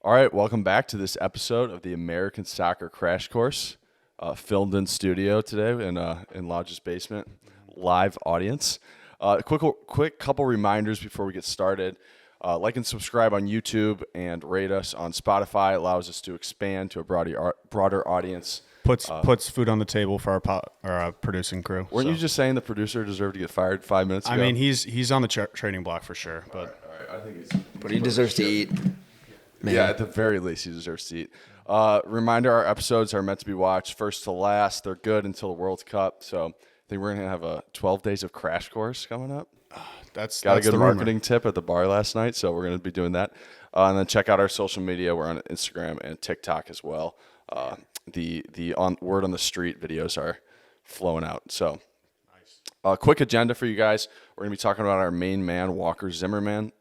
All right, welcome back to this episode of the American Soccer Crash Course, filmed in studio today in Lodge's basement, live audience. Quick couple reminders before we get started. Like and subscribe on YouTube and rate us on Spotify. It allows us to expand to a broader audience. Puts food on the table for our producing crew. Weren't you just saying the producer deserved to get fired 5 minutes ago? I mean, he's on the trading block for sure, but all right. I think But he deserves to eat. Man. Yeah, at the very least, he deserves to eat. Reminder, our episodes are meant to be watched first to last. They're good until the World Cup. So I think we're going to have a 12 days of crash course coming up. Got a good marketing tip at the bar last night, so we're going to be doing that. And then check out our social media. We're on Instagram and TikTok as well. The word on the street videos are flowing out. So quick agenda for you guys. We're going to be talking about our main man, Walker Zimmerman.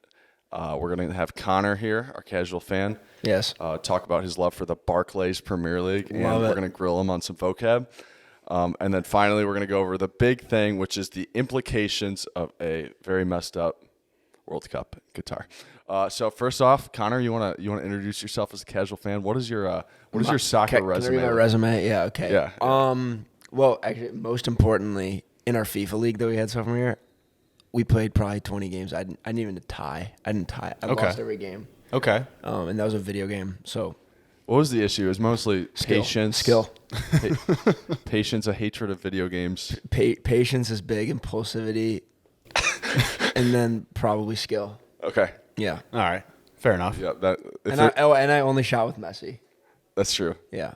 We're going to have Connor here, our casual fan. Yes. Talk about his love for the Barclays Premier League. And we're going to grill him on some vocab. And then finally, we're going to go over the big thing, which is the implications of a very messed up World Cup in Qatar. So first off, Connor, you want to introduce yourself as a casual fan? What is your soccer resume? Can I read my resume? Yeah. Okay. Yeah. Well, actually, most importantly, in our FIFA league that we had sophomore year, we played probably 20 games. I didn't even tie. I lost every game. okay. And that was a video game. So What was the issue? It was mostly patience. Skill. Patience, a hatred of video games. Patience is big, impulsivity, and then probably skill. Okay. Yeah. All right, fair enough. Yeah. And I only shot with Messi. That's true. Yeah.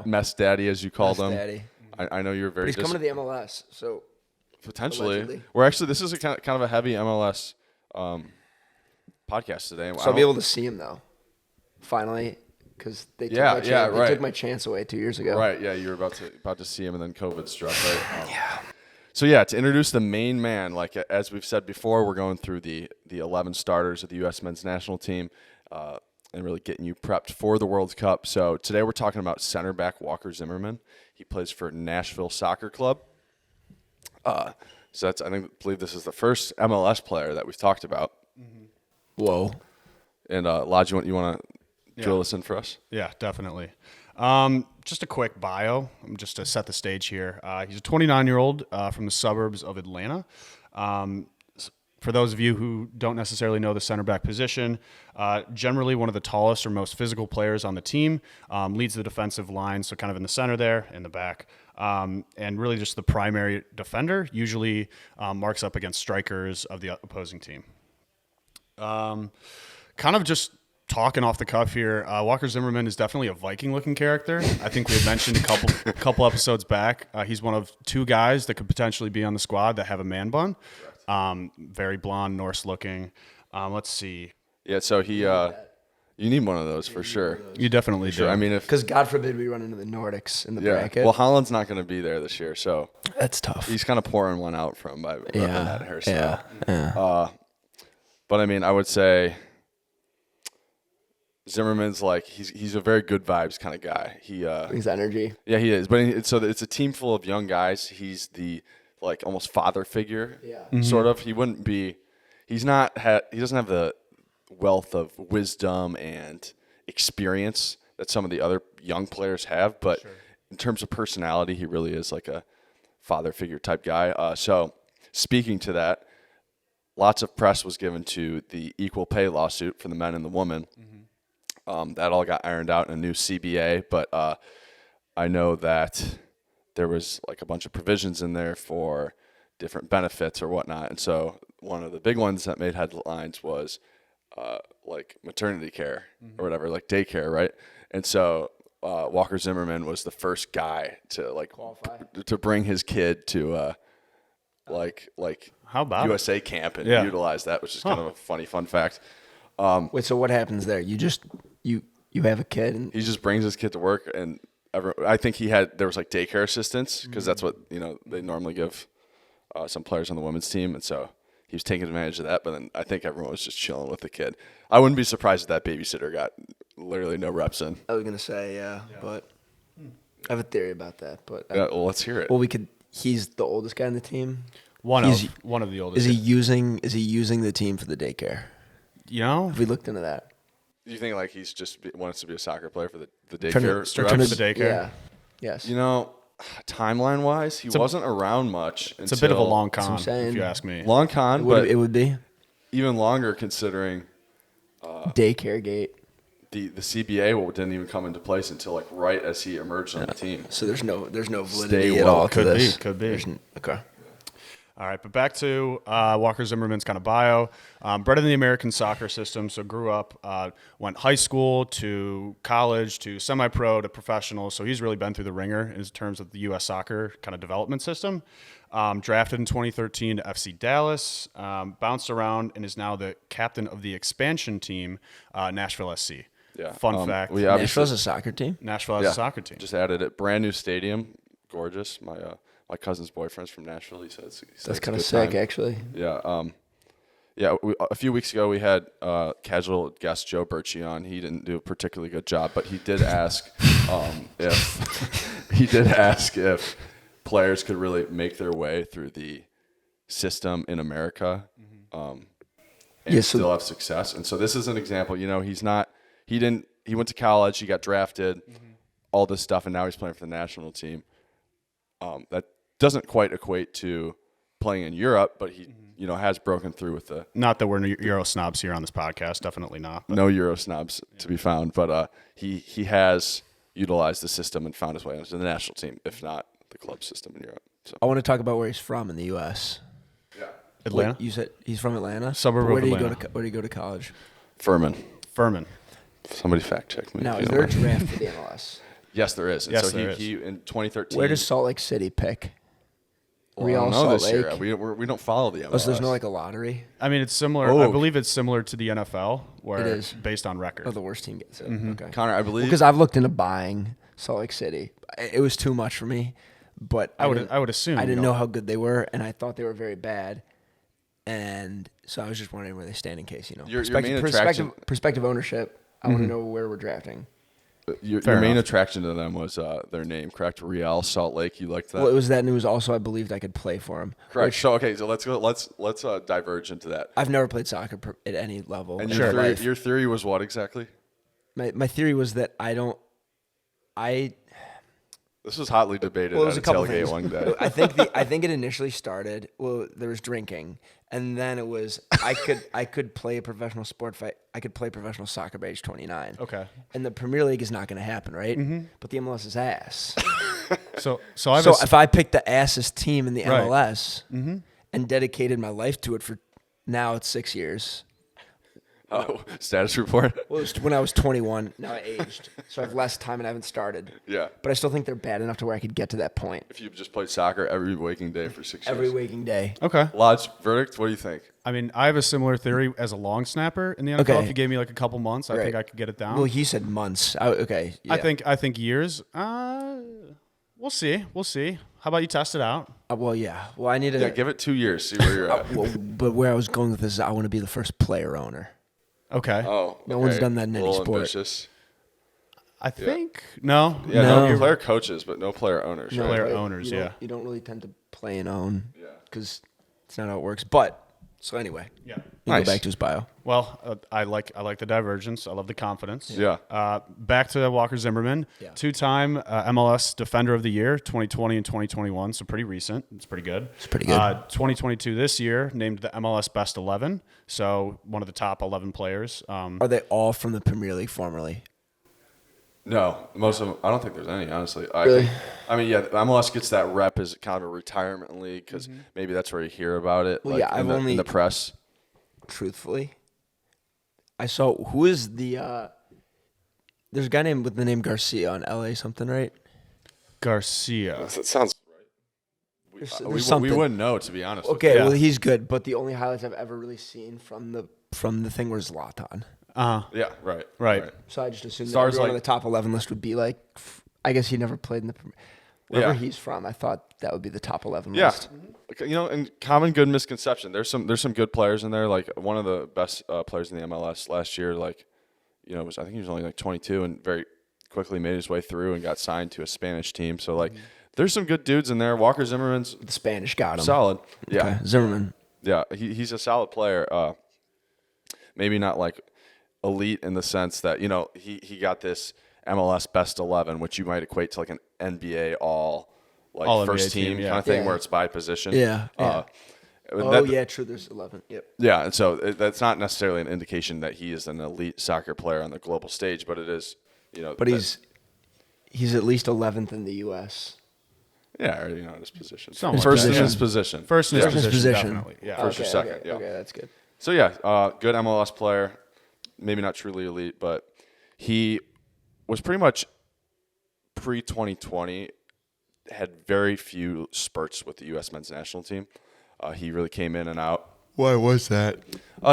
Mess Daddy, as you called him. Daddy. I know you're very. But he's coming to the MLS, so potentially. allegedly. We're actually. This is a kind of a heavy MLS podcast today. So I'll be able to see him though. Finally, because they took my chance away 2 years ago. Right. Yeah. You were about to see him, and then COVID struck. Right. Yeah. So yeah, to introduce the main man, like as we've said before, we're going through the 11 starters of the U.S. men's national team, and really getting you prepped for the World Cup. So today we're talking about center back Walker Zimmerman. He plays for Nashville Soccer Club. So I believe this is the first MLS player that we've talked about. Mm-hmm. Whoa. And Lodge, you want to drill this in for us? Yeah, definitely. Just a quick bio, just to set the stage here. He's a 29-year-old from the suburbs of Atlanta. For those of you who don't necessarily know the center back position, generally one of the tallest or most physical players on the team, leads the defensive line, so kind of in the center there, in the back, and really just the primary defender, usually marks up against strikers of the opposing team. Kind of just talking off the cuff here, Walker Zimmerman is definitely a Viking-looking character. I think we had mentioned a couple episodes back. He's one of two guys that could potentially be on the squad that have a man bun. Very blonde, Norse-looking. Let's see. Yeah, so you need one of those for sure. You definitely do. I mean, Because God forbid we run into the Nordics in the bracket. Well, Holland's not going to be there this year, so that's tough. he's kind of pouring one out from by rubbing that hairstyle. Yeah. But I mean, I would say Zimmerman's like he's a very good vibes kind of guy. He brings energy. Yeah, he is. But it's a team full of young guys. He's the like almost father figure, sort of. He wouldn't be. He doesn't have the wealth of wisdom and experience that some of the other young players have. But in terms of personality, he really is like a father figure type guy. So speaking to that, lots of press was given to the equal pay lawsuit for the men and the women. That all got ironed out in a new CBA, but I know that there was like a bunch of provisions in there for different benefits or whatnot. And so one of the big ones that made headlines was like maternity care or whatever, like daycare, right? And so Walker Zimmerman was the first guy to like qualify to bring his kid to like how about USA camp and utilize that, which is kind of a funny fun fact. Wait, so what happens there? You just you have a kid and he just brings his kid to work, and I think there was like daycare assistants because that's what they normally give some players on the women's team, and so he was taking advantage of that. But then I think everyone was just chilling with the kid. I wouldn't be surprised if that babysitter got literally no reps in. I was gonna say but I have a theory about that. But well, let's hear it. Well, he's the oldest guy on the team. One of the oldest. Is he using the team for the daycare? You know, Have we looked into that? You think like he's just wants to be a soccer player for the Trying daycare? to the daycare. Yeah. Yes. You know, timeline wise, he wasn't around much. It's a bit of a long what I'm con, saying. if you ask me. Long con, but it would be even longer considering daycare gate. the CBA didn't even come into place until like right as he emerged on the team. So there's no validity Stay at woke. all to this. Could be. Okay. All right, but back to Walker Zimmerman's kind of bio. Bred in the American soccer system, so grew up, went high school to college to semi-pro to professional. So he's really been through the ringer in terms of the U.S. soccer kind of development system. Drafted in 2013 to FC Dallas, bounced around and is now the captain of the expansion team, Nashville SC. Yeah. Fun fact. We obviously Nashville's a soccer team. Nashville has a soccer team. just added it. Brand new stadium, gorgeous. My cousin's boyfriend's from Nashville. He said it's That's a kind of good sick, time. actually. Yeah. Yeah. A few weeks ago, we had casual guest Joe Birchie on. He didn't do a particularly good job, but he did ask if players could really make their way through the system in America and still have success. And so this is an example. You know, he went to college, he got drafted, all this stuff, and now he's playing for the national team. That doesn't quite equate to playing in Europe, but he, has broken through with the Not that we're Euro snobs here on this podcast, definitely not. But no Euro snobs to be found, but he has utilized the system and found his way onto the national team, if not the club system in Europe. So I want to talk about where he's from in the U.S. Atlanta? Wait, you said he's from Atlanta? Suburb Where of did Atlanta. Where did he go to college? Furman. Somebody Fact check me. Now, if is you there a don't mind. draft for the MLS? Yes, there is. And Yes, so there he is. in 2013. Where does Salt Lake City pick? I don't Real know Salt this Lake? year. We don't follow the MLS. Oh, so there's no like a lottery? I mean, it's similar. Oh. I believe it's similar to the NFL, where It is. based on record. Oh, the worst team gets it. Okay. Connor, I believe. Because I've looked into buying Salt Lake City. It was too much for me, but I would assume. I didn't know how good they were, and I thought they were very bad. And so I was just wondering where they stand in case, Your main attraction- prospective ownership. I want to know where we're drafting. Your Fair main enough. attraction to them was their name, correct? Real Salt Lake. You liked that? Well, it was that, and it was also I believed I could play for him. Correct. So let's go. Let's diverge into that. I've never played soccer at any level. And in your my theory, life. your theory was what exactly? My theory was that This was hotly debated Well, it was at a couple tailgate things. one day. I think it initially started. Well, there was drinking, and then it was I could play a professional sport fight. I could play professional soccer by age 29. Okay. And the Premier League is not going to happen, right? But the MLS is ass. So If I picked the assest team in the Right. MLS and dedicated my life to it for now it's 6 years. Oh, status report. Well, it was when I was 21. Now I aged, so I have less time and I haven't started. Yeah. But I still think they're bad enough to where I could get to that point If you just played soccer every waking day for 6 years. every waking day. Okay. Lodge verdict. What do you think? I mean, I have a similar theory as a long snapper in the NFL. Okay. If you gave me like a couple months, I think I could get it down. Well, he said months. Okay. Yeah. I think years. We'll see. How about you test it out? Well, yeah. Well, I need to. Yeah, give it 2 years. See where you're at. Well, but where I was going with this is I want to be the first player owner. Okay. Oh, No one's done that in A any little sport. Ambitious. I think no. Yeah, No. no player coaches, but no player owners. No, right? Player right. owners, You don't- yeah. You don't really tend to play and own. Yeah. Because it's not how it works. But so anyway. Yeah. We'll Nice. go back to his bio. Well, I like the divergence. I love the confidence. Yeah. Back to Walker Zimmerman, Yeah. two-time MLS Defender of the Year, 2020 and 2021. So pretty recent. It's pretty good. It's pretty good. 2022 this year named the MLS Best 11. So one of the top 11 players. Are they all from the Premier League formerly? No, most of them. I don't think there's any, honestly. Really? I mean, yeah, MLS gets that rep as kind of a retirement league because maybe that's where you hear about it. Well, like, yeah, in the press. Truthfully, I saw who is the. There's a guy named with the name Garcia on LA something, right? Garcia. That sounds right. There's We something. wouldn't know, to be honest. with Okay, Yeah. well he's good, but the only highlights I've ever really seen from the thing was Zlatan. Uh-huh. you. Yeah, right. Right. So I just assumed that Stars everyone on like- the top 11 list would be like. I guess he never played in the. Wherever Yeah. he's from, I thought that would be the top 11 Yeah. list. And common good misconception. There's some good players in there. Like one of the best players in the MLS last year. Like, I think he was only like 22 and very quickly made his way through and got signed to a Spanish team. So like, there's some good dudes in there. Walker Zimmerman's The Spanish got him. solid. Yeah, Okay. Zimmerman. yeah. He's a solid player. Maybe not like elite in the sense that, he got this MLS best 11, which you might equate to like an NBA all first team kind of thing where it's by position. Yeah. True. There's 11. Yep. Yeah, and so that's not necessarily an indication that he is an elite soccer player on the global stage, but it is, But he's at least 11th in the U.S. Yeah, or in his position. First in his position. First in his position, definitely. Yeah. First or second. Okay. Yeah. Okay, that's good. So good MLS player, maybe not truly elite, but he was pretty much pre-2020, had very few spurts with the U.S. men's national team. He really came in and out. Why was that?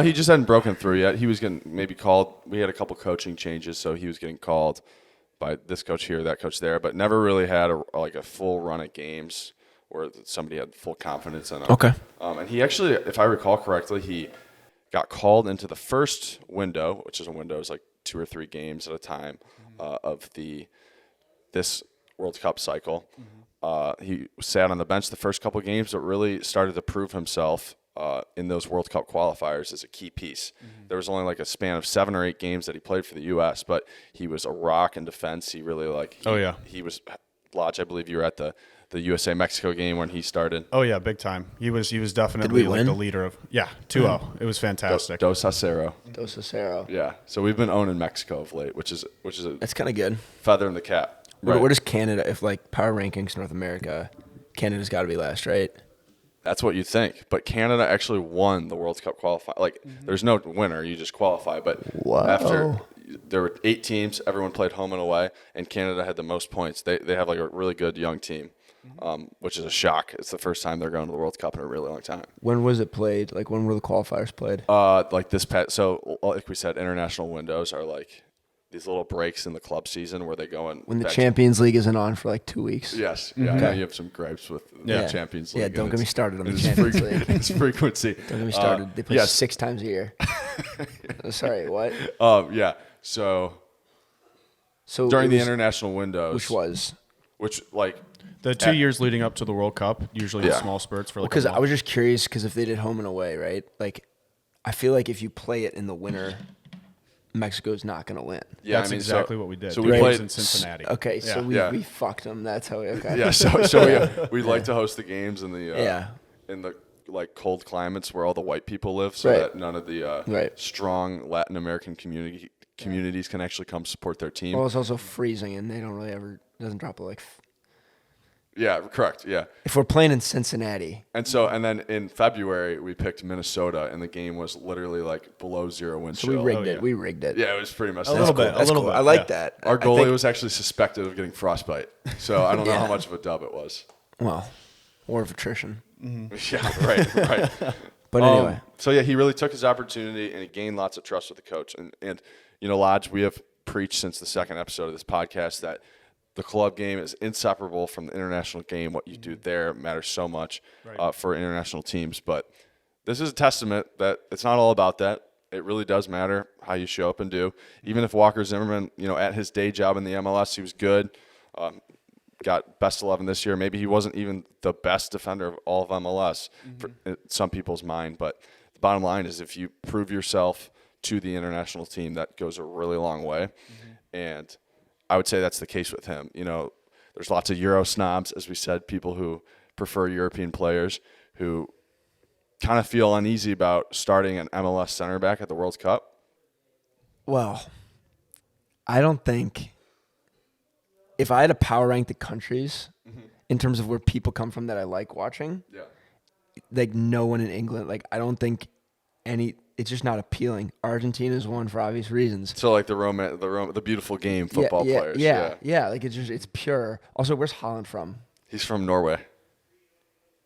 He just hadn't broken through yet. He was getting maybe called. We had a couple coaching changes, so he was getting called by this coach here, that coach there, but never really had a full run at games where somebody had full confidence in him. Okay. And he actually, if I recall correctly, he got called into the first window, which is a window is like 2 or 3 games at a time of this World Cup cycle. He sat on the bench the first couple games, but really started to prove himself in those World Cup qualifiers as a key piece. There was only like a span of 7 or 8 games that he played for the U.S., but he was a rock in defense. He really he was, Lodge, I believe you were at the USA-Mexico game when he started. Oh, yeah, big time. He was definitely Did we like the win? leader of – 2-0. It was fantastic. Dos Acero. Dos Acero. Yeah. So we've been owning Mexico of late, which is a That's kind of good. feather in the cap. Right. Where does Canada, if like power rankings North America, Canada's got to be last, right? That's what you think. But Canada actually won the World Cup qualify. There's no winner. You just qualify. But after there were 8 teams, everyone played home and away, and Canada had the most points. They have like a really good young team, which is a shock. It's the first time they're going to the World Cup in a really long time. When was it played? Like when were the qualifiers played? Like we said, international windows are like these little breaks in the club season where they go in. When the Champions League isn't on for like 2 weeks. Yes. Yeah. I know you have some gripes with the Champions League. Yeah, don't get me started on the Champions League. Its frequency. Don't get me started. They play 6 times a year. Sorry, what? Yeah. So during the international windows. Which the 2 years leading up to the World Cup, usually in small spurts for like because I was just curious because if they did home and away, right? Like, I feel like if you play it in the winter, Mexico's not going to win. Yeah, that's exactly what we did. So we played in Cincinnati. Okay, so we fucked them. That's how we. Okay. Yeah, so we'd like to host the games in the in the cold climates where all the white people live, so that none of the strong Latin American communities can actually come support their team. Well, it's also freezing, and they don't really ever doesn't drop it Yeah, correct. Yeah. If we're playing in Cincinnati. And then in February we picked Minnesota, and the game was literally like below 0 wind chill. So we rigged it. Yeah, it was pretty much a little bit. I like that. Our goalie was actually suspected of getting frostbite, so I don't know how much of a dub it was. Well, or of attrition. Yeah, right. But anyway. So he really took his opportunity, and he gained lots of trust with the coach. And Lodge, we have preached since the second episode of this podcast that the club game is inseparable from the international game. What you do there matters so much for international teams. But this is a testament that it's not all about that. It really does matter how you show up and do. Even if Walker Zimmerman, at his day job in the MLS, he was good, got best 11 this year. Maybe he wasn't even the best defender of all of MLS in some people's mind. But the bottom line is if you prove yourself to the international team, that goes a really long way. And I would say that's the case with him. There's lots of Euro snobs, as we said, people who prefer European players who kind of feel uneasy about starting an MLS center back at the World Cup. Well, I don't think if I had to power rank the countries in terms of where people come from that I like watching, like no one in England, like I don't think it's just not appealing. Argentina is one for obvious reasons. So like the beautiful game football players. Yeah. Like it's pure. Also, where's Holland from? He's from Norway.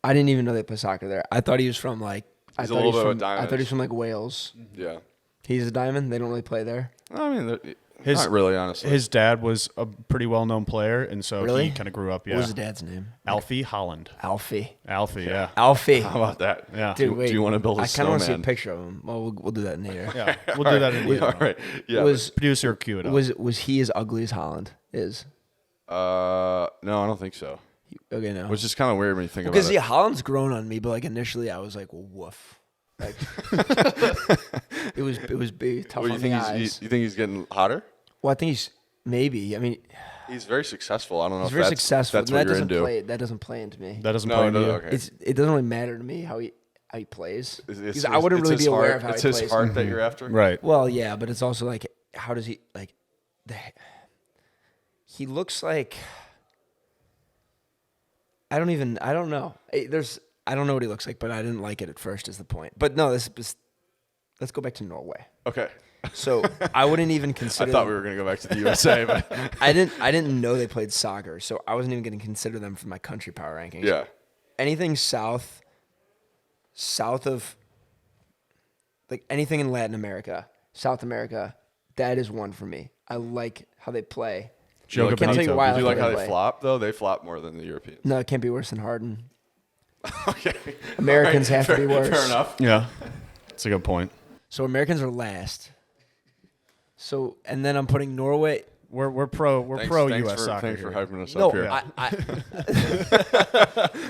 I didn't even know they play soccer there. I thought he was from He's a little bit of a diamond. I thought he was from like Wales. Yeah. He's a diamond. They don't really play there. I mean, not really, honestly. His dad was a pretty well-known player, and so he kind of grew up. Yeah. What was his dad's name? Alfie Holland. Alfie. Yeah. Alfie. How about that? Yeah. Dude, wait. Do you want to build a I kind of want to see a snowman? picture of him. Well, we'll do that later. Yeah, we'll do that in the All right. Yeah. producer cue it up. Was he as ugly as Holland is? No, I don't think so. Okay, no. Which is kind of weird when you think about Because it. Holland's grown on me, but like initially I was like, well, woof. Like, it was big, tough Well, on the eyes. you think he's getting hotter? Well, I think he's maybe. I mean, He's very successful. I don't know he's if very that's, successful. that's and what that you're doesn't into. play. That doesn't play into me. That doesn't play into you. Okay. It doesn't really matter to me how he plays. Because I wouldn't it's really his be aware heart- of how it's he his plays. heart that you're after? Right. Well, yeah, but it's also like, how does he like? He looks like. I don't know. I don't know what he looks like, but I didn't like it at first. Is the point? But no, let's go back to Norway. Okay. So I wouldn't even I consider. thought we were going to go back to the USA, but I didn't know they played soccer, so I wasn't even going to consider them for my country power rankings. yeah. Anything south of, like anything in Latin America, South America, that is one for me. I like how they play. Joe I can't tell you why. Did you like how they they flop, though? They flop more than the Europeans. No, it can't be worse than Harden. Okay. Americans All right, have to be worse. Fair enough. Yeah. That's a good point. So Americans are last. So, and then I'm putting Norway. We're pro Thanks US for, soccer. Thanks for here. hyping us No, up here.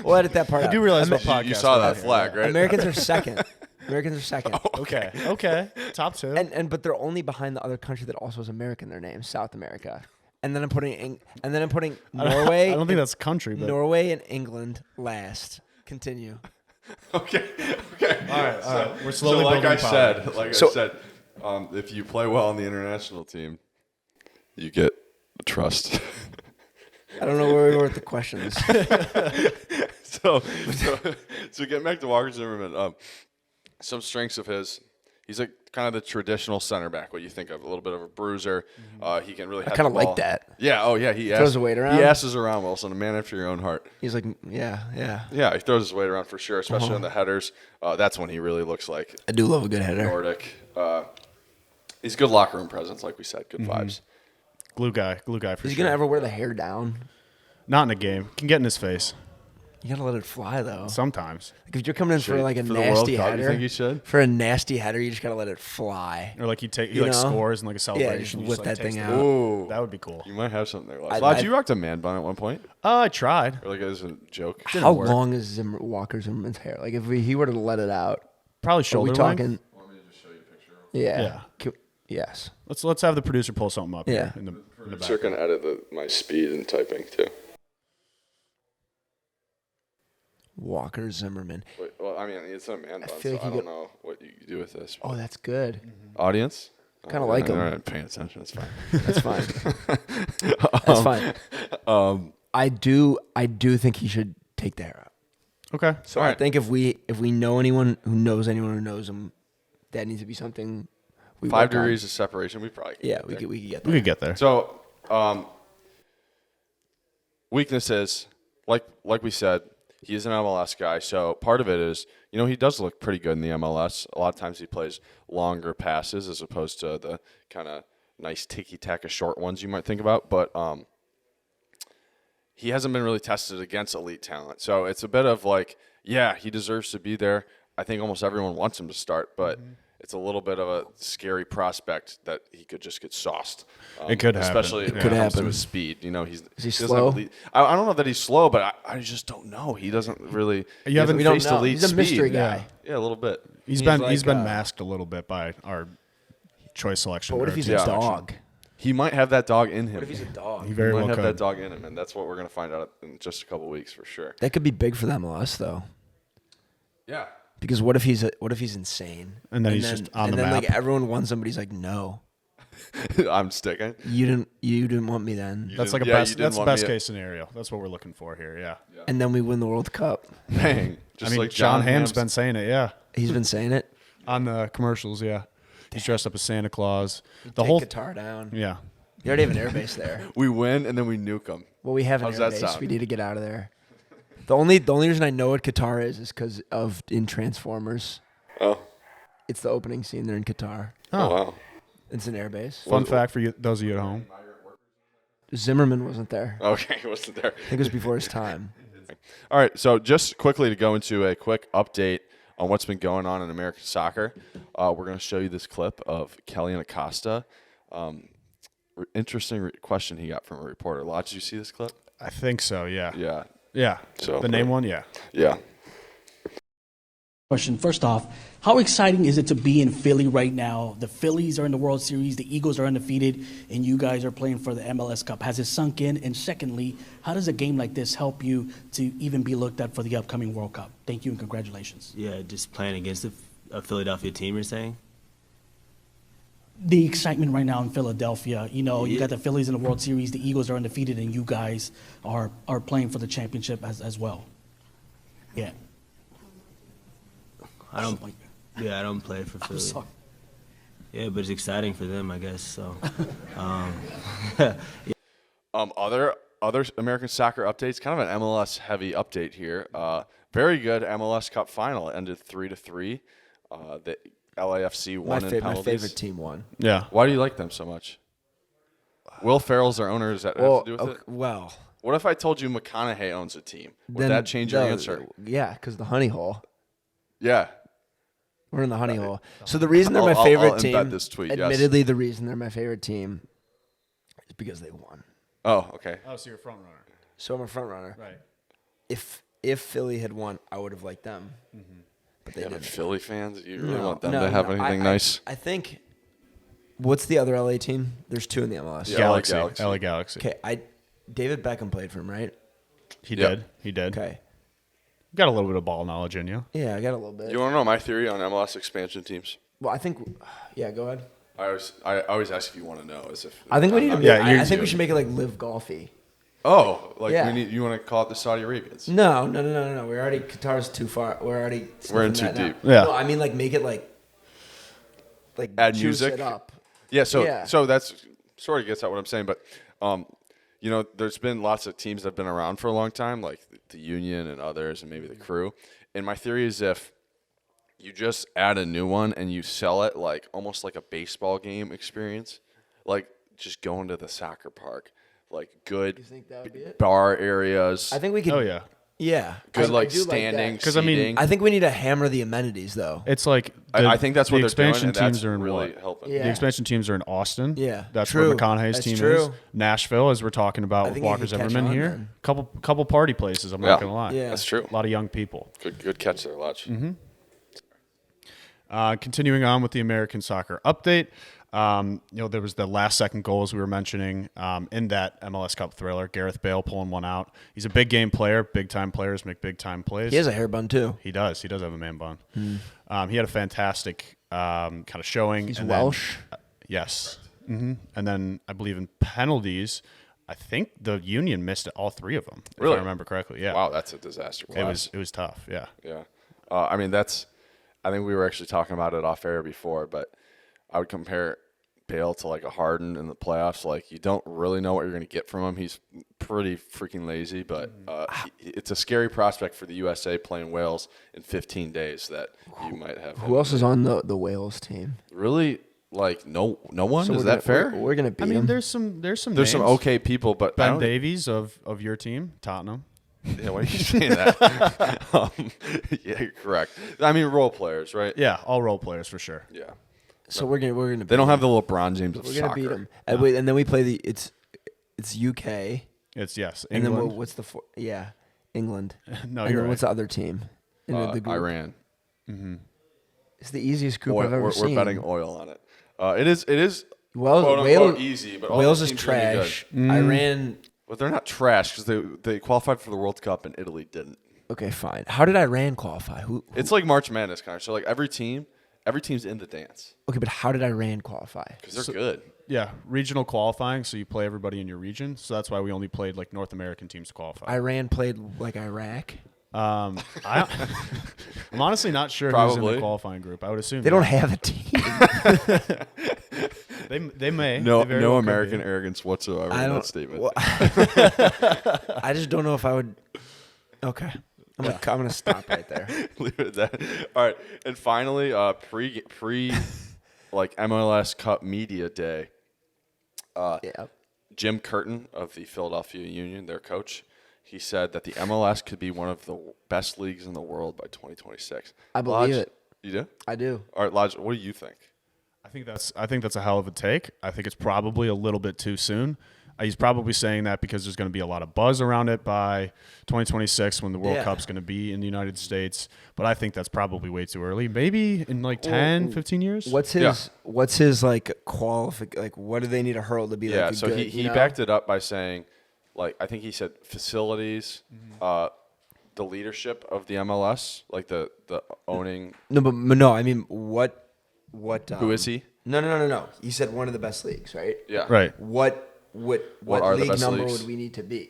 We'll edit that part out. I do realize what podcast You saw we're that on here. flag, right? Americans are second. Americans are second. Okay. Top two. But they're only behind the other country that also has America in their name, South America. And then I'm putting Norway. I don't think that's a country, but Norway and England last. Continue. Okay. all right. We're slowly like building I power. said, So- if you play well on the international team, you get trust. I don't know where we were with the questions. So getting back to Walker Zimmerman, some strengths of his. He's like kind of the traditional center back. What you think of, a little bit of a bruiser. He can really. I head kind the of like ball. that. Yeah. Oh yeah. He Throws the weight around? He asses around, Wilson. A man after your own heart. He's like, yeah. Yeah, he throws his weight around for sure, especially on the headers. That's when he really looks like I do love a good header. Nordic. He's a good locker room presence, like we said. Good vibes. Glue guy for Is he sure. gonna ever wear the hair down? Not in a game. Can get in his face You gotta let it fly though. sometimes, Like if you're coming in for like a For the World nasty Cup, header, you think he should? for a nasty header, you just gotta let it fly. or like he You like know? scores in like a just celebration. you whip like, that takes thing the- out. Ooh, That would be cool. you might have something there. I- Lodge, you rocked a man bun at one point, I tried. or like as a joke. How work. long is Walker Zimmerman's hair? Like if he were to let it out, Probably are we shoulder talking? length. Want me to just show you a picture? Yeah. Yeah. Yes. Let's have the producer pull something up. Yeah. Here in the back. Sure can edit my speed and typing too. Walker Zimmerman. Wait, well, I mean, it's a man bun, feel so like I you don't know what you do with this. Oh, that's good. Audience? Kinda like him. All right, paying attention. It's fine. That's fine. That's fine. I do think he should take the hair out. Okay. So All I right. think if we know anyone who knows him, that needs to be something we 5 work on. degrees of separation. We probably can Yeah, get we there. could get We there. could get there. So, weaknesses, like we said, he is an MLS guy. So part of it is, he does look pretty good in the MLS. A lot of times he plays longer passes as opposed to the kind of nice tiki-taka short ones you might think about. But he hasn't been really tested against elite talent. So it's a bit of like, yeah, he deserves to be there. I think almost everyone wants him to start, but it's a little bit of a scary prospect that he could just get sauced. It could happen. Especially It when could it comes to happen. his speed. He Is he doesn't slow? have elite- I don't know that he's slow, but I just don't know. He doesn't really. You haven't- We don't faced know. elite He's a speed. mystery Yeah. guy. Yeah, a little bit. He's He's been like, masked a little bit by our choice selection. But what or if he's team a selection. dog? He might have that dog in him. What if he's a dog? He very He might well have could. that dog in him, and that's what we're gonna find out in just a couple weeks for sure. That could be big for the MLS though. Yeah. Because what if he's insane? And then he's just on and the then map. like everyone wants him, but he's like, no, I'm sticking. you didn't want me then. That's like a Yeah, you best. didn't That's want me best at- case scenario. That's what we're looking for here. Yeah. And then we win the World Cup. Bang. Just I mean, like John Hamm's Hamm's been saying it. Yeah. He's been saying it. On the commercials. Yeah. He's dressed up as Santa Claus. The Take whole. Qatar down. Yeah. You already have an airbase there. We win and then we nuke them. Well, we have an How's that airbase. sound? We need to get out of there. The only reason I know what Qatar is because of in Transformers. Oh. It's the opening scene. They're in Qatar. Oh wow. It's an airbase. Fun fact for you, those of you at home. Zimmerman wasn't there. Okay, he wasn't there. I think it was before his time. All right, so just quickly to go into a quick update on what's been going on in American soccer, we're going to show you this clip of Kellyan Acosta. Interesting question he got from a reporter. Lodge, did you see this clip? I think so. Yeah. Yeah. Yeah. So The name one. Yeah. Yeah. Question. First off, how exciting is it to be in Philly right now? The Phillies are in the World Series, the Eagles are undefeated, and you guys are playing for the MLS Cup. Has it sunk in? And secondly, how does a game like this help you to even be looked at for the upcoming World Cup? Thank you and congratulations. Yeah, just playing against a Philadelphia team, you're saying? The excitement right now in Philadelphia, you got the Phillies in the World Series, the Eagles are undefeated, and you guys are playing for the championship as well. Yeah. I don't play for Philly. Sorry. Yeah, but it's exciting for them, I guess. So, Other American soccer updates, kind of an MLS heavy update here. Very good MLS Cup final. It ended 3-3. The LAFC won in penalties. My favorite team won. Yeah. Why do you like them so much? Will Ferrell's their owner. Does that have to do with it? Well, What if I told you McConaughey owns a team? Would that change your answer? Yeah, because the honey hole. Yeah. We're in the honey hole. So the reason they're my I'll favorite embed team, this tweet, yes. admittedly, the reason they're my favorite team is because they won. Oh, okay. Oh, so you're a front runner. So I'm a front runner. Right. If Philly had won, I would have liked them. But they Yeah, but didn't. Philly fans, you really No, want them no, to have no. anything I- nice? I think. What's the other LA team? There's two in the MLS. Yeah. Galaxy. Galaxy. LA Galaxy. Okay, David Beckham played for him, right? He Yep. did. He did. Okay. Got a little bit of ball knowledge in you. Yeah, I got a little bit. You want to know my theory on MLS expansion teams? Well, I think. Yeah, go ahead. I always ask if you want to know, as if I think we need to. Yeah, I think we should make it like live golfy. Oh, like Yeah. you want to call it the Saudi Arabians? No. We're already Qatar's too far. We're in sniffing too that now. deep. Yeah. No, I mean like make it like Add juice music? it up. Yeah, so Yeah. so that's sort of gets at what I'm saying, but there's been lots of teams that have been around for a long time, like the Union and others, and maybe the Crew. And my theory is if you just add a new one and you sell it like almost like a baseball game experience, like just going to the soccer park, like good You think that would be it? bar areas, I think we could. Oh, yeah. Yeah. good I like do standing, that. 'Cause, I mean, seating. I think we need to hammer the amenities though. It's like I think that's what the they're doing, expansion and that's teams are in really what? helping. Yeah. The expansion teams are in Austin. Yeah, That's true. where McConaughey's That's team is. true. Nashville, as we're talking about with think it Walker could catch Zimmerman on here. then. Couple party places. I'm Yeah. not gonna lie. Yeah. That's true. A lot of young people. Good catch there, Lodge. Continuing on with the American soccer update, there was the last second goals we were mentioning in that MLS Cup thriller. Gareth Bale pulling one out. He's a big game player. Big time players make big time plays. He has a hair bun too. He does. He does have a man bun. He had a fantastic kind of showing. He's and then- Welsh. yes. And then I believe in penalties, I think the Union missed all three of them. Really? If I remember correctly. Yeah. Wow, that's a disaster. It was tough. Yeah. Yeah. I think we were actually talking about it off air before, but I would compare Bale to like a Harden in the playoffs. Like you don't really know what you're going to get from him. He's pretty freaking lazy, but it's a scary prospect for the USA playing Wales in 15 days that you might have. Who else is on the Wales team? Really? Like no one? So Is we're that fair? We're gonna beat I mean, him. there's some There's some names. okay people, but I Ben don't- Davies of your team, Tottenham. Yeah, why are you saying that? Yeah, you're correct. I mean, role players, right? Yeah, all role players for sure. Yeah. So we're gonna. They don't have the LeBron James of We're gonna soccer. beat him. And then we play it's UK. It's yes, And England. then what's the England. No, and you're then what's right. the other team? In the group? Iran. It's the easiest group Oil, I've ever we're seen. betting oil on it. It is Wales, quote Wales, unquote easy, but all Wales the is teams are gonna be trash. good. Iran. But they're not trash because they qualified for the World Cup and Italy didn't. Okay, fine. How did Iran qualify? Who? It's like March Madness kind of. So like every team's in the dance Okay, but how did Iran qualify? because they're good. Yeah, regional qualifying, so you play everybody in your region. So that's why we only played like North American teams to qualify. Iran played like Iraq. I'm honestly not sure who's in Probably. the qualifying group. I would assume They don't have a team. They may. No They very well could American be. arrogance whatsoever I in don't. that statement. well, I just don't know if I would. Okay, I'm gonna stop right there. Leave it at that. All right, and finally, pre like MLS Cup media day. Yeah. Jim Curtin of the Philadelphia Union, their coach, he said that the MLS could be one of the best leagues in the world by 2026. I believe Lodge, it. You do? I do. All right, Lodge, what do you think? I think that's a hell of a take. I think it's probably a little bit too soon. He's probably saying that because there's going to be a lot of buzz around it by 2026 when the World Cup's going to be in the United States. But I think that's probably way too early. Maybe in like 10, 15 years. What's his like like what do they need a hurdle to be like? Yeah, a so good, he backed it up by saying, like, I think he said facilities, the leadership of the MLS, like the owning. No, I mean what? Who is he? No. You said one of the best leagues, right? Yeah. Right. What are the league best number leagues? would we need to be?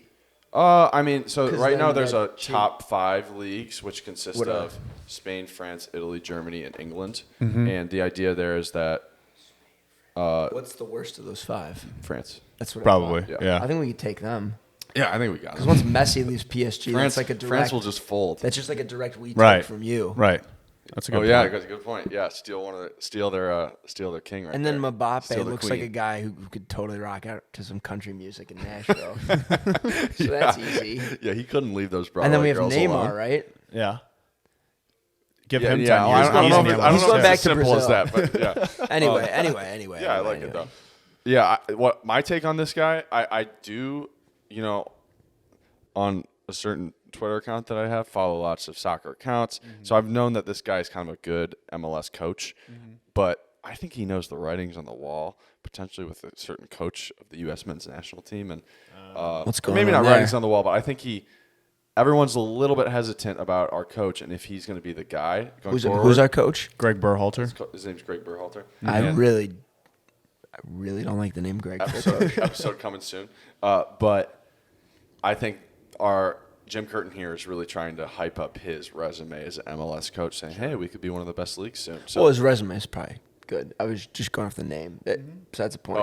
I mean, so 'Cause right then now there's a that top 5 leagues, which consist What are of Spain, France, Italy, Germany, and England. And the idea there is that What's the worst of those 5? France. That's what Probably. I thought. Yeah. I think we could take them. Yeah, I think we got Because it. once Messi leaves PSG, France, that's like a direct. France will just fold. That's just like a direct we take Right. from you. Right. That's a good Oh point. yeah, that's a good point. Yeah, steal their king right And then there. Mbappe Steal their looks like a queen. guy who could totally rock out to some country music in Nashville. So that's easy. Yeah, he couldn't leave those Broadway And then we have girls Neymar, alone. right? Yeah. Give Yeah, him 10 yeah. years. I don't He's know in if the it's, I don't MLS. He's know going if back it's to as simple as Brazil. that, but yeah. Anyway. Yeah, I like it though. Yeah, what my take on this guy, I do, on a certain Twitter account that I have, follow lots of soccer accounts. So I've known that this guy is kind of a good MLS coach, but I think he knows the writings on the wall, potentially with a certain coach of the U.S. men's national team. And What's going maybe on not there? writings on the wall, but I think everyone's a little bit hesitant about our coach and if he's going to be the guy going forward. Who's our coach? Greg Berhalter. His name's Greg Berhalter. I And really don't like the name Greg. episode coming soon. But I think our Jim Curtin here is really trying to hype up his resume as an MLS coach, saying, "Hey, we could be one of the best leagues soon." So, Well, his resume is probably good. I was just going off the name. Besides the point.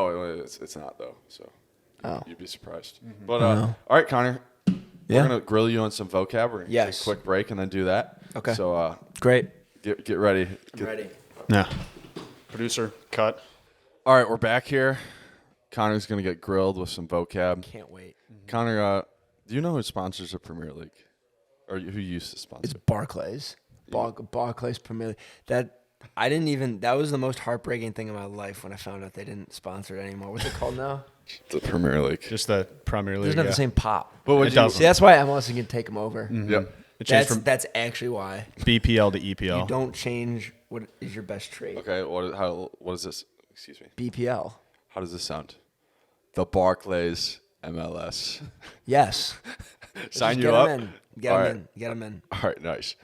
it's not though. So Oh. you'd be surprised. But all right, Connor. Yeah. We're gonna grill you on some vocab. We're gonna Yes. take a quick break and then do that. Okay. So Great. get ready. I'm ready. Yeah. Producer, cut. All right, we're back here. Connor's gonna get grilled with some vocab. Can't wait. Connor, do you know who sponsors the Premier League, or who used to sponsor? It's Barclays. Barclays Premier League. That was the most heartbreaking thing in my life when I found out they didn't sponsor it anymore. What's it called now? The Premier League. Just the Premier It League. doesn't have yeah. the same pop. But It doesn't. See, that's why MLS can take them over. Yep. It changed from That's actually why. BPL to EPL. You don't change what is your best trait. Okay. What is this? Excuse me. BPL. How does this sound? The Barclays MLS. Yes. Sign Just you get up. 'em in. Get All them right. in. Get them in. All right. Nice.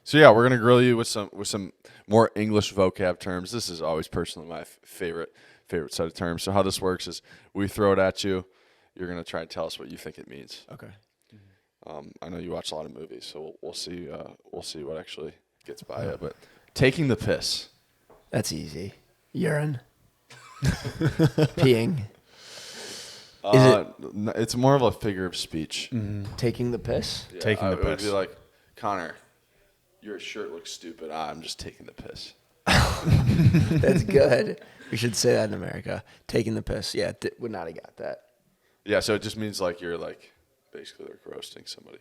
So yeah, we're gonna grill you with some more English vocab terms. This is always personally my favorite set of terms. So how this works is we throw it at you. You're gonna try and tell us what you think it means. Okay. I know you watch a lot of movies, so we'll see. We'll see what actually gets by it. But taking the piss. That's easy. Urine. Peeing. It's more of a figure of speech. Taking the piss. Yeah, Taking the It would piss. be like, Connor, your shirt looks stupid. I'm just taking the piss. That's good. We should say that in America. Taking the piss. Yeah, would not have got that. Yeah, so it just means like you're like basically like roasting somebody,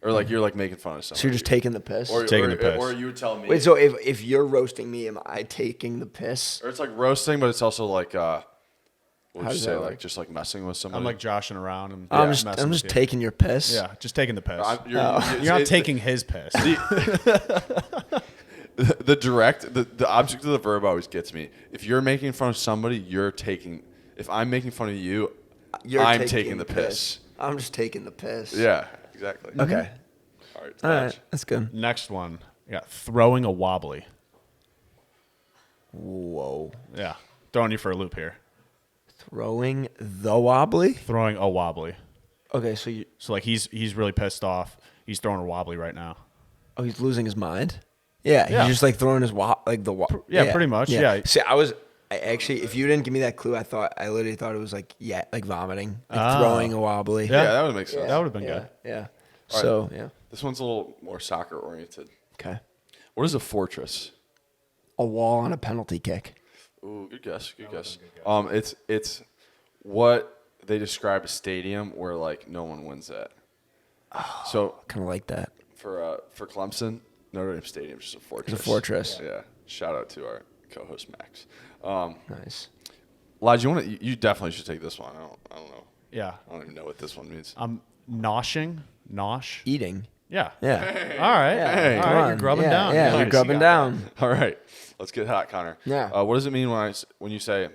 or like you're like making fun of somebody. So you're just taking the piss? or, Taking or, the piss. or you would tell me. Wait, so if you're roasting me, am I taking the piss? or it's like roasting, but it's also like what would How you does say? that Like work? just like messing with somebody. I'm like joshing around and I'm messing just with you. taking your piss. Yeah, just taking the piss. You're You're not taking his piss. the object of the verb always gets me. If you're making fun of somebody, you're taking. If I'm making fun of you, You're I'm taking the piss. I'm just taking the piss. Yeah, exactly. Okay. All right. All right. That's good. Next one. Yeah, throwing a wobbly. Whoa. Yeah, throwing you for a loop here. Throwing the wobbly? Throwing a wobbly. Okay, so So like he's really pissed off. He's throwing a wobbly right now. he's losing his mind? Yeah, Yeah. he's just like throwing his Yeah, pretty much, yeah. See, I actually, if you didn't give me that clue, I literally thought it was like vomiting, like Oh. throwing a wobbly. Yeah, that would make sense. That would have been Yeah. good. Yeah. All right. So, yeah. This one's a little more soccer oriented. Okay. What is a fortress? A wall on a penalty kick. Ooh, good guess. Good guess. It's what they describe a stadium where like no one wins at. So Kind of like that. for Clemson, Notre Dame Stadium is just a fortress. It's a fortress. Yeah. Shout out to our co-host Max. Nice. Lodge, you definitely should take this one. I don't know. Yeah. I don't even know what this one means. Noshing. Eating. Yeah. Yeah. All right. Yeah. All Come right. on. You're grubbing Yeah, down. Yeah, Nice. you're grubbing You got down. All right, let's get hot, Connor. Yeah. What does it mean when you say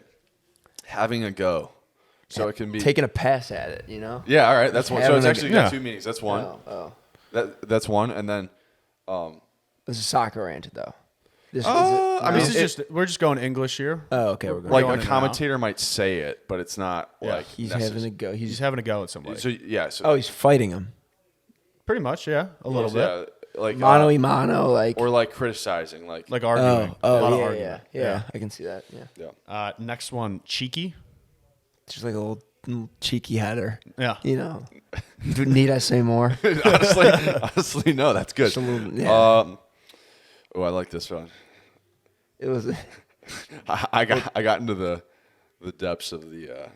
having a go? So it can be Taking a pass at it, you know? Yeah, all right, that's one. So having it's a actually go. got two meanings. That's one. Oh. That's one, and then This is soccer oriented, though. This I mean, This is we're just going English here. Oh, okay. We're going. like going a in commentator might say it, but it's not like He's necessary. having a go. He's having a go at somebody. So yeah, so Oh, he's fighting him. Pretty much, yeah. A little bit. yeah, like Mano y mano, like. or like criticizing, like Like arguing. a lot of yeah, arguing. yeah. I can see that. Yeah. yeah. Next one, cheeky. Just like a little cheeky header. Yeah. You know. Need I say more? honestly, no, that's good. Just a little, yeah. Oh, I like this one. It was. I got into the depths of the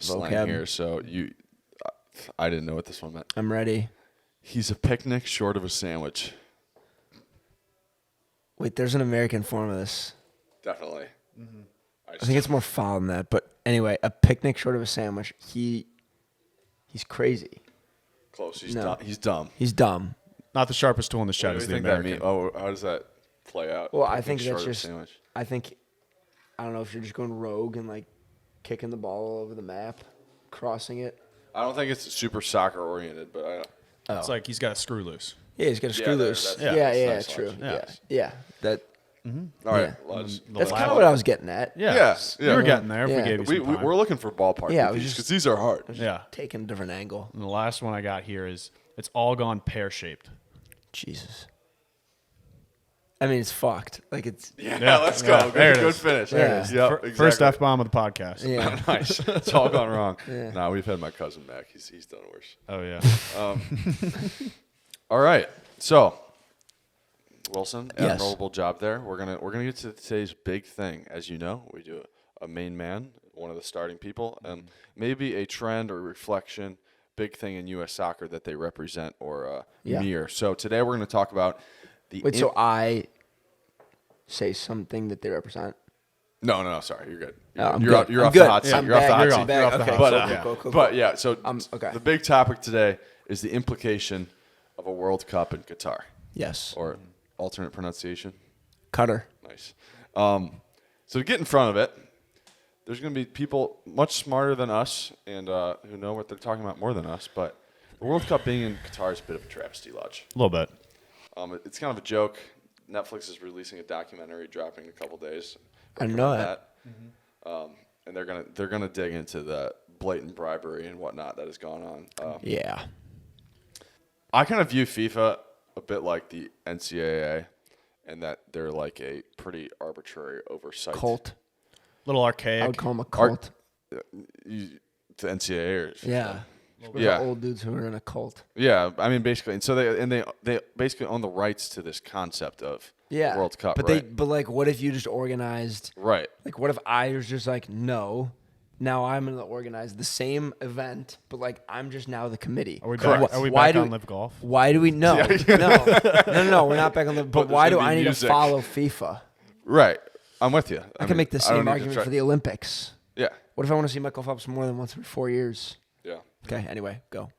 slang Vocab. here, so I didn't know what this one meant. I'm ready. He's a picnic short of a sandwich. Wait, there's an American form of this. Definitely. I think it's more foul than that. But anyway, a picnic short of a sandwich. He's crazy. Close. He's No. dumb. He's dumb. He's dumb. Not the sharpest tool in the shed What is do you the think that American. means? Oh, how does that play out? Well, I Picnic think short that's of a just. sandwich. I think. I don't know if you're just going rogue and like kicking the ball all over the map, crossing it. I don't think it's super soccer oriented, but It's like he's got a screw loose. Yeah, he's got a screw there, loose. that's- Yeah, that's nice, true. Lodge. Yeah, Yeah. yeah. That. all right. Yeah. Lodge. That's kind of what I was getting at. Yeah. Yeah, You yeah. were getting there if Yeah. we gave you some time. We're looking for ballpark. Yeah, with we these, just- 'cause these are hard. Yeah. Taking a different angle. And the last one I got here is it's all gone pear-shaped. Jesus. I mean, it's fucked. Like it's. Yeah, let's go. Yeah, there it Good is. finish. There it is. Yep, First exactly. F-bomb of the podcast. Yeah. Nice. It's all gone wrong. Yeah. Nah, we've had my cousin back. He's done worse. Oh, yeah. All right. So, Wilson, Yes. admirable job there. We're gonna get to today's big thing. As you know, we do a main man, one of the starting people, and maybe a trend or reflection, big thing in U.S. soccer that they represent or Yeah. mirror. So today we're going to talk about the. Wait, so I say something that they represent? No. Sorry, you're good. I'm You're good. off, you're I'm off good. the hot seat. I'm You're off the back. hot You're seat. off the hot seat. But, Okay, cool. but yeah, so okay. the big topic today is the implication of a World Cup in Qatar, Yes. or alternate pronunciation. Cutter. Nice. So to get in front of it, there's going to be people much smarter than us and who know what they're talking about more than us. But the World Cup being in Qatar is a bit of a travesty, Lodge. A little bit. It's kind of a joke. Netflix is releasing a documentary dropping in a couple days. I know that. And they're gonna dig into the blatant bribery and whatnot that has gone on. Yeah. I kind of view FIFA a bit like the NCAA, and that they're like a pretty arbitrary oversight. Cult. Little archaic. I would call them a cult. The NCAA or Yeah. We're Yeah. the old dudes who are in a cult. Yeah, I mean basically, and so they basically own the rights to this concept of Yeah. World Cup, But right? but like, what if you just organized? Right. Like, what if I was just like, no, now I'm gonna organize the same event, but like I'm just now the committee. Are we Correct. back, are we Why back do on we- Live Golf? Why do we no no we're not back on the. But But there's why do gonna be I need music. to follow FIFA? Right. I'm with you. I can make the I don't same need to argument try- for the Olympics. Yeah. What if I want to see Michael Phelps more than once every 4 years? Yeah. Okay. Anyway, go.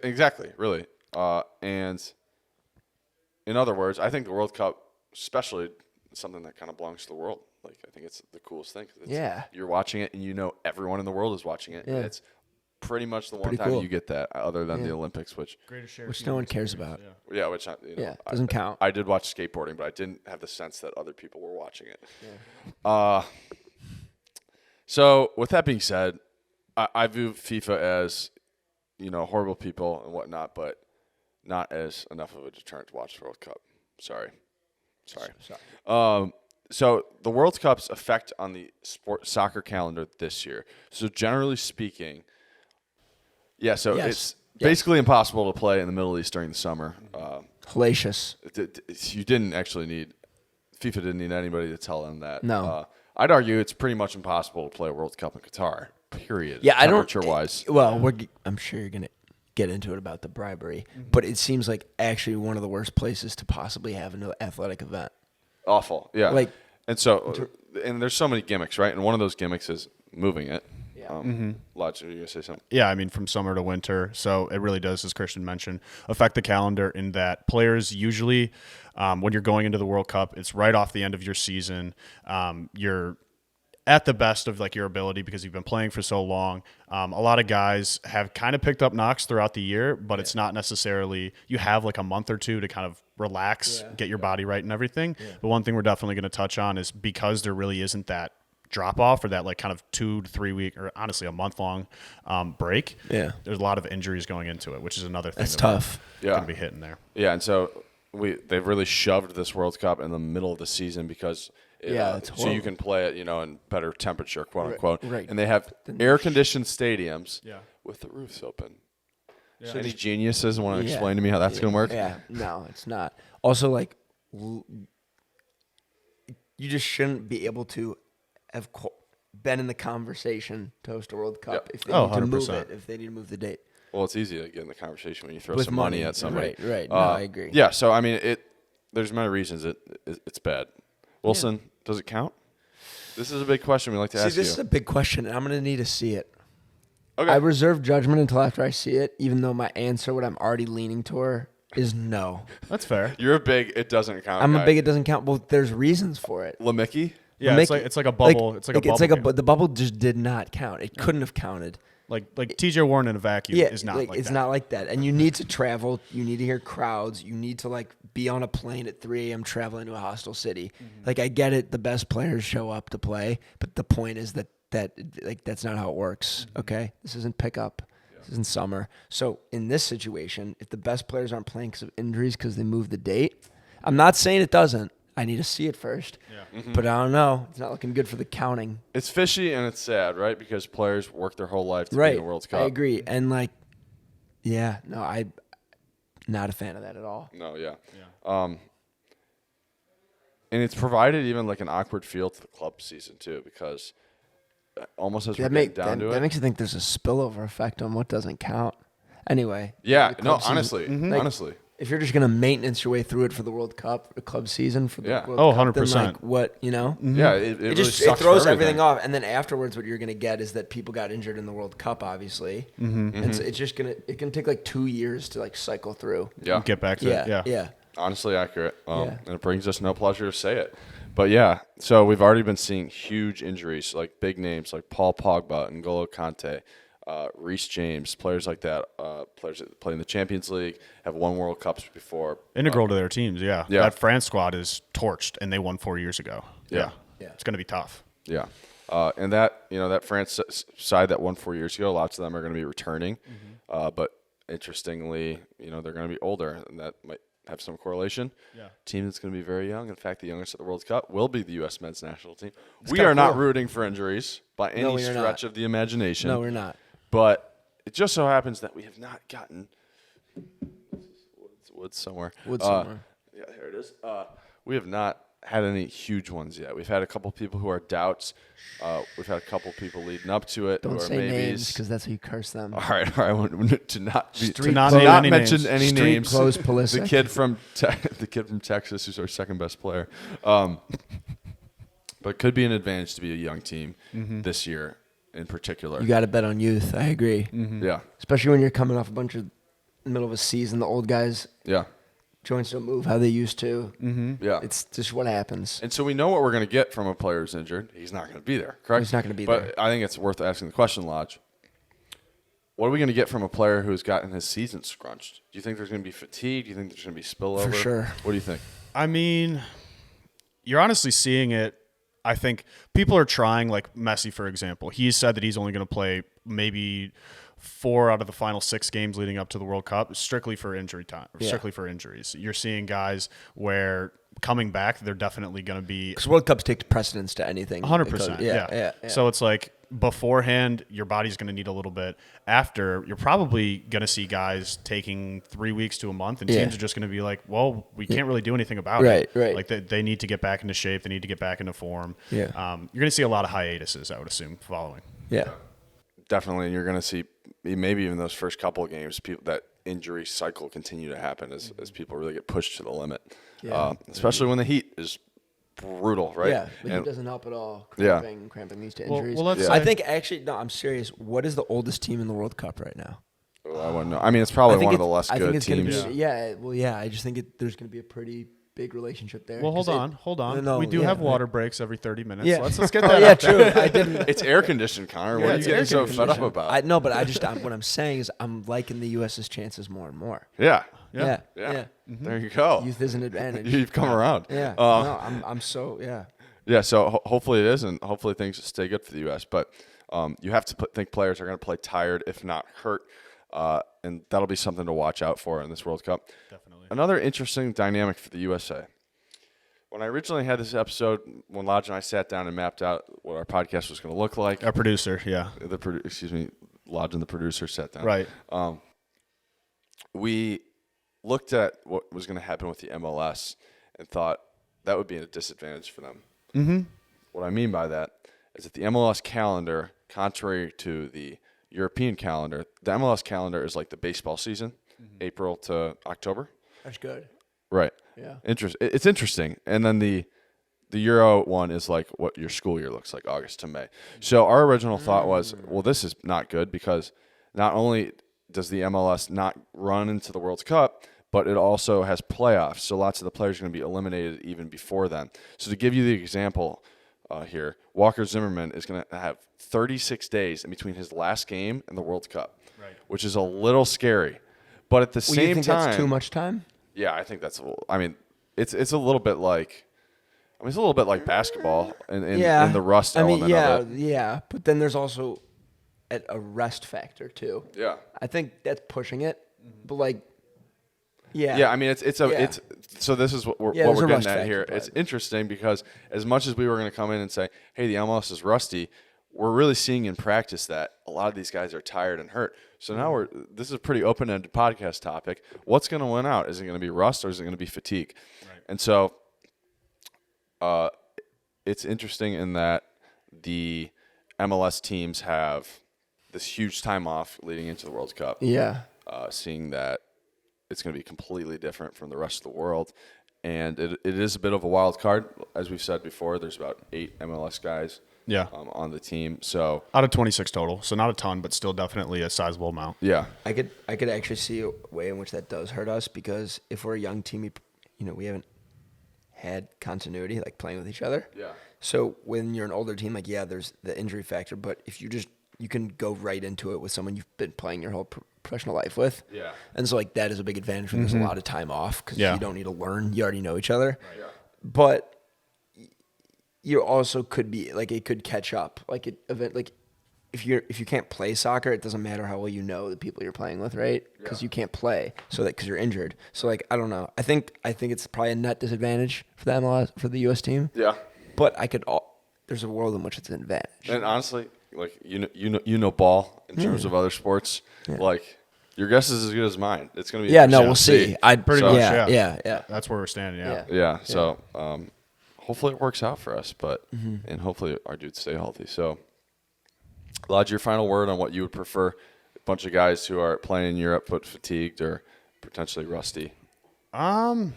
Exactly, really. And in other words, I think the World Cup, especially, is something that kind of belongs to the world. Like, I think it's the coolest thing. 'Cause it's, Yeah. You're watching it, and you know everyone in the world is watching it. Yeah. And it's pretty much the one Pretty time cool. you get that, other than Yeah. the Olympics, which Which no one cares about. which which Doesn't count. I did watch skateboarding, but I didn't have the sense that other people were watching it. So with that being said, I view FIFA as, horrible people and whatnot, but not as enough of a deterrent to watch the World Cup. Sorry. So the World Cup's effect on the soccer calendar this year. So generally speaking, Yes. it's basically impossible to play in the Middle East during the summer. Hellacious. You didn't actually need FIFA didn't need anybody to tell them that. No. I'd argue it's pretty much impossible to play a World Cup in Qatar. Period. Yeah, I don't. Temperature-wise. Well, I'm sure you're gonna get into it about the bribery, but it seems like actually one of the worst places to possibly have an athletic event. Awful. Yeah. Like, And so, and there's so many gimmicks, right? And one of those gimmicks is moving it. Yeah. Lodge, are you going to say something? Yeah, I mean, from summer to winter. So it really does, as Christian mentioned, affect the calendar in that players usually, when you're going into the World Cup, it's right off the end of your season. You're at the best of like your ability because you've been playing for so long. A lot of guys have kind of picked up knocks throughout the year, but it's not necessarily you have like a month or two to kind of relax, get your body right and everything. But one thing we're definitely going to touch on is because there really isn't that drop off or that like kind of 2 to 3 week or honestly a month long break. Yeah, there's a lot of injuries going into it, which is another thing that's tough. Going to be hitting there. Yeah, and so they've really shoved this World Cup in the middle of the season because so you can play it, in better temperature, quote unquote. Right. And they have air-conditioned stadiums with the roofs open. Yeah. So any geniuses want to explain to me how that's going to work? Yeah, no, it's not. Also, like, you just shouldn't be able to have been in the conversation to host a World Cup if they need to move it, if they need to move the date. Well, it's easy to get in the conversation when you throw some money at somebody. Right. No, I agree. Yeah, so, I mean, there's many reasons it's bad. Wilson, does it count? This is a big question we like to ask you. This is a big question, and I'm going to need to see it. Okay. I reserve judgment until after I see it, even though my answer, what I'm already leaning toward, is no. That's fair. You're a big it doesn't count I'm guy. a big it doesn't count. Well, there's reasons for it. Lemicky? Yeah, it's like a bubble. The bubble just did not count. It couldn't have counted. Like TJ Warren in a vacuum is not like it's that. not like that. And you need to travel. You need to hear crowds. You need to like be on a plane at 3 a.m. traveling to a hostile city. Like I get it. The best players show up to play, but the point is that that's not how it works. Okay, this isn't pickup. This isn't summer. So in this situation, if the best players aren't playing because of injuries because they moved the date, I'm not saying it doesn't. I need to see it first. Yeah. But I don't know. It's not looking good for the counting. It's fishy and it's sad, right? Because players work their whole life to be in the World Cup. I agree. And I'm not a fan of that at all. No, yeah. And it's provided even like an awkward feel to the club season too, because almost as we're getting down to it. That makes you think there's a spillover effect on what doesn't count. Anyway. Yeah, no, honestly. Honestly. If you're just going to maintenance your way through it for the World Cup, the club season for the World Cup, 100%. then like what, Yeah, it really it throws everything off. And then afterwards what you're going to get is that people got injured in the World Cup, obviously. And so it's just it can take like 2 years to like cycle through. Yeah. Get back to it. Yeah. Honestly accurate. And it brings us no pleasure to say it. But yeah, so we've already been seeing huge injuries, like big names like Paul Pogba, N'Golo Kante, Reece James, players like that, players that play in the Champions League, have won World Cups before. Integral to their teams, yeah. That France squad is torched, and they won 4 years ago. Yeah. It's going to be tough. Yeah. And that France side that won 4 years ago, lots of them are going to be returning. But interestingly, they're going to be older, and that might have some correlation. Yeah. Team that's going to be very young. In fact, the youngest at the World Cup will be the U.S. men's national team. We are not rooting for injuries by any stretch of the imagination. No, we're not. But it just so happens that we have not gotten wood somewhere. Yeah, here it is. We have not had any huge ones yet. We've had a couple people who are doubts. We've had a couple people leading up to it Don't who are say maybes. names because that's how you curse them. All right. I want to not name mention any Street names. clothes Pulisic. The kid from Texas, who's our second best player. But it could be an advantage to be a young team this year in particular. You got to bet on youth. I agree. Yeah. Especially when you're coming off a bunch of in the middle of a season, the old guys. Yeah. Joints don't move how they used to. Yeah. It's just what happens. And so we know what we're going to get from a player who's injured. He's not going to be there, correct? He's not going to be there. But I think it's worth asking the question, Lodge. What are we going to get from a player who's gotten his season scrunched? Do you think there's going to be fatigue? Do you think there's going to be spillover? For sure. What do you think? I mean, you're honestly seeing it. I think people are trying, like Messi, for example. He said that he's only going to play maybe 4 out of the final 6 games leading up to the World Cup, strictly for injury time, strictly for injuries. You're seeing guys where coming back, they're definitely going to be. Because World Cups take precedence to anything. 100%. Yeah. So it's like beforehand, your body's going to need a little bit. After, you're probably going to see guys taking 3 weeks to a month, and teams are just going to be like, well, we can't really do anything about it. Right. Like they need to get back into shape. They need to get back into form. Yeah. You're going to see a lot of hiatuses, I would assume, following. Yeah. Definitely. And you're going to see maybe even those first couple of games, that injury cycle continue to happen as people really get pushed to the limit. Yeah. Especially when the heat is brutal, right? Yeah, but And- he doesn't help at all. Yeah. Cramping these to Well, injuries. let's Yeah. say, I think actually, no, I'm serious. What is the oldest team in the World Cup right now? I wouldn't know. I mean, it's probably one of the less I think good it's gonna teams. be, yeah. I just think there's going to be a pretty big relationship there. well, hold 'cause on. No, we do yeah, have right. water breaks every 30 minutes. Yeah. Let's get Oh, that yeah, out there. true. I didn't. It's air conditioned, Connor. What are you it's getting air so fed up about? I no, but I just what I'm saying is I'm liking the U.S.'s chances more and more. Yeah. Yeah. Yeah. There you go. Youth is an advantage. You've come around. Yeah. Uh, No, I'm so yeah. Yeah, so hopefully it is, and hopefully things stay good for the U.S. But you have to think players are going to play tired, if not hurt, and that'll be something to watch out for in this World Cup. Definitely. Another interesting dynamic for the USA. When I originally had this episode, when Lodge and I sat down and mapped out what our podcast was going to look like, Our producer, yeah. Lodge and the producer sat down. Right. We looked at what was going to happen with the MLS and thought that would be a disadvantage for them. Mm-hmm. What I mean by that is that the MLS calendar, contrary to the European calendar, the MLS calendar is like the baseball season, April to October. That's good. Right. Yeah. It's interesting. And then the Euro one is like what your school year looks like, August to May. So our original thought was, well, this is not good because not only does the MLS not run into the World Cup, but it also has playoffs. So lots of the players are going to be eliminated even before then. So to give you the example here, Walker Zimmerman is going to have 36 days in between his last game and the World Cup, which is a little scary. But at the Well, you same think time, that's too much time? yeah, I think that's. I mean, it's a little bit like. I mean, it's a little bit like basketball in the rust element of it. Yeah. But then there's also a rest factor too. Yeah. I think that's pushing it, but like, yeah. Yeah, I mean, it's so this is what we're there's a getting rust at factor, here. but- It's interesting because as much as we were going to come in and say, hey, the MLS is rusty, we're really seeing in practice that a lot of these guys are tired and hurt. So now this is a pretty open-ended podcast topic. What's going to win out? Is it going to be rust or is it going to be fatigue? Right. And so it's interesting in that the MLS teams have this huge time off leading into the World Cup. Yeah. Seeing that it's going to be completely different from the rest of the world. And it is a bit of a wild card. As we've said before, there's about 8 MLS guys on the team. So Out of 26 total. So not a ton, but still definitely a sizable amount. yeah. I could actually see a way in which that does hurt us because if we're a young team, we haven't had continuity, like playing with each other. Yeah. So when you're an older team, like, yeah, there's the injury factor, but if you can go right into it with someone you've been playing your whole professional life with. Yeah. And so, like, that is a big advantage when there's a lot of time off because Yeah. you don't need to learn. You already know each other. Right. Yeah. But you also could be, like, it could catch up. Like, if you can't play soccer, it doesn't matter how well you know the people you're playing with, right? Because you can't play, because you're injured. So, like, I don't know. I think it's probably a net disadvantage for the MLS, for the U.S. team. Yeah. But there's a world in which it's an advantage. And honestly, like you know ball in terms of other sports, like your guess is as good as mine. It's going to be We'll see. Pretty much, yeah. Yeah. That's where we're standing, yeah. Yeah. So hopefully it works out for us, but and hopefully our dudes stay healthy. So, Lodge, your final word on what you would prefer: a bunch of guys who are playing in Europe but fatigued or potentially rusty. I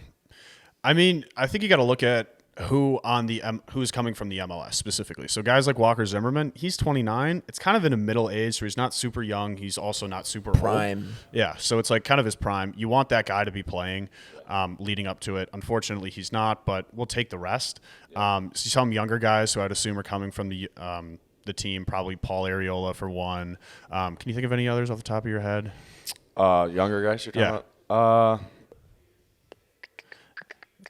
mean, I think you got to look at who's coming from the MLS specifically. So guys like Walker Zimmerman, he's 29. It's kind of in a middle age, so he's not super young. He's also not super Prime. old. Yeah, so it's like kind of his prime. You want that guy to be playing leading up to it. Unfortunately, he's not, but we'll take the rest. Some younger guys who I'd assume are coming from the team, probably Paul Arriola for one. Can you think of any others off the top of your head? Younger guys you're talking about?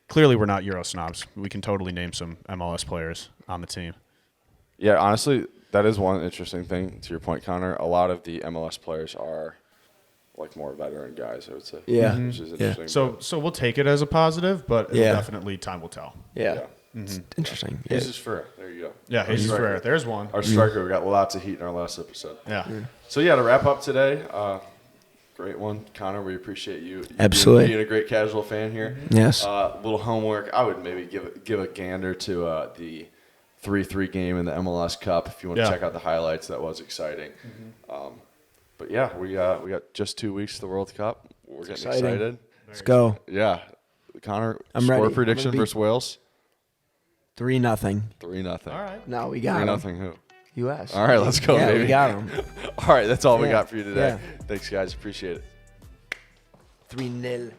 Clearly, we're not Euro snobs. We can totally name some MLS players on the team. Yeah, honestly, that is one interesting thing. To your point, Connor, a lot of the MLS players are like more veteran guys, I would say. Yeah. Which is interesting. So we'll take it as a positive, but definitely time will tell. Yeah. It's interesting. Yeah. Jesus Ferrer. There you go. Yeah, Jesus Ferrer. There's one. Our striker. We got lots of heat in our last episode. Yeah. So, to wrap up today, great one. Connor, we appreciate you. Absolutely. Being a great casual fan here. Yes. Little homework. I would maybe give a gander to the 3-3 game in the MLS Cup if you want to check out the highlights. That was exciting. But yeah, we got just 2 weeks to the World Cup. We're getting excited. Let's go. Yeah. Connor, I'm score ready. prediction versus Wales. 3-0. 3-0. All right. No, we got 3-0 him. who? U.S. All right, let's go, yeah, baby. we got him. All right, that's all we Yeah, got for you today. yeah. Thanks, guys. Appreciate it. 3-0.